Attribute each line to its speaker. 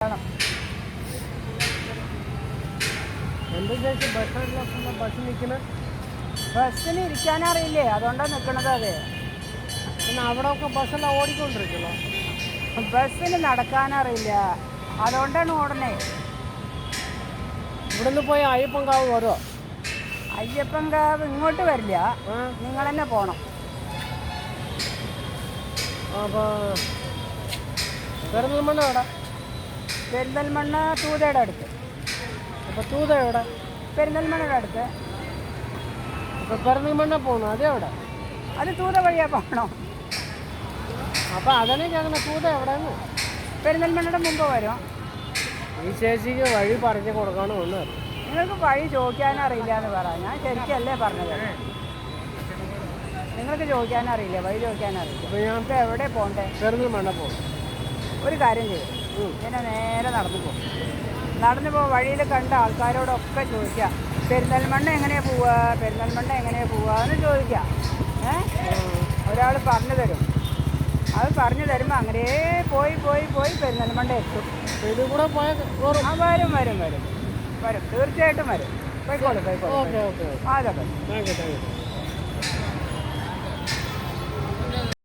Speaker 1: വേണം.
Speaker 2: എന്താ ചേച്ചി ബസ് നിൽക്കുന്നത്?
Speaker 1: ബസ്സിന് ഇരിക്കാനറിയില്ലേ, അതുകൊണ്ടാണ് നിൽക്കണത്. അതെ,
Speaker 2: പിന്നെ അവിടെ ഒക്കെ ബസ്സെല്ലാം ഓടിക്കൊണ്ടിരിക്കല്ലോ.
Speaker 1: ബസ്സിന് നടക്കാനറിയില്ല, അതുകൊണ്ടാണ് ഓടണേ.
Speaker 2: ഇവിടുന്ന് പോയി അയ്യപ്പൻകാവ് വരുമോ?
Speaker 1: അയ്യപ്പൻകാവ് ഇങ്ങോട്ട് വരില്ല, നിങ്ങൾ തന്നെ പോകണം.
Speaker 2: അപ്പോൾ പെരിന്തൽമണ്ണ എവിടെ?
Speaker 1: പെരിന്തൽമണ്ണ തൂതയുടെ അടുത്ത്.
Speaker 2: അപ്പോൾ തൂത എവിടെ?
Speaker 1: പെരിന്തൽമണ്ണയുടെ അടുത്ത്.
Speaker 2: അപ്പോൾ പെരിന്തൽമണ്ണ പോകണം, അതെവിടെ?
Speaker 1: അത് തൂത വഴിയാണ് പോകണം.
Speaker 2: അപ്പോൾ അതന്നെ കേൾക്കണം, തൂത എവിടെയെന്ന്.
Speaker 1: പെരിന്തൽമണ്ണയുടെ മുമ്പ് വരും.
Speaker 2: ഈ ചേച്ചിക്ക് വഴി പറഞ്ഞു കൊടുക്കണം ഒന്ന്.
Speaker 1: നിങ്ങൾക്ക് വഴി ചോദിക്കാനറിയില്ല എന്ന് പറ. ഞാൻ ശരിക്കല്ലേ പറഞ്ഞത്. നിങ്ങൾക്ക് ചോദിക്കാനറിയില്ല, വഴി ചോദിക്കാനറിയില്ല.
Speaker 2: അപ്പോൾ ഞാൻ
Speaker 1: ഇപ്പോൾ എവിടെ പോകണ്ടേ?
Speaker 2: പെരിന്തൽമണ്ണ പോകും.
Speaker 1: ഒരു കാര്യം ചെയ്യും, ഇങ്ങനെ നേരെ നടന്നു പോകും. നടന്നു പോകും, വഴിയിൽ കണ്ട ആൾക്കാരോടൊക്കെ ചോദിക്കുക, പെരിന്തൽമണ്ണ എങ്ങനെയാണ് പോവുക, പെരിന്തൽമണ്ണ എങ്ങനെയാണ് പോവുക എന്ന് ചോദിക്കുക. ഒരാൾ പറഞ്ഞു തരും. അത് പറഞ്ഞു തരുമ്പോൾ അങ്ങനെ പോയി പോയി പോയി പെരിന്തൽമണ്ണ എത്തും.
Speaker 2: ഇത് കൂടെ പോയാൽ
Speaker 1: വരും വരും വരും വരും തീർച്ചയായിട്ടും വരും. പോയിക്കോളൂ പോയിക്കോളൂ.
Speaker 2: Okay okay.
Speaker 1: അതൊക്കെ
Speaker 2: താങ്ക് യു.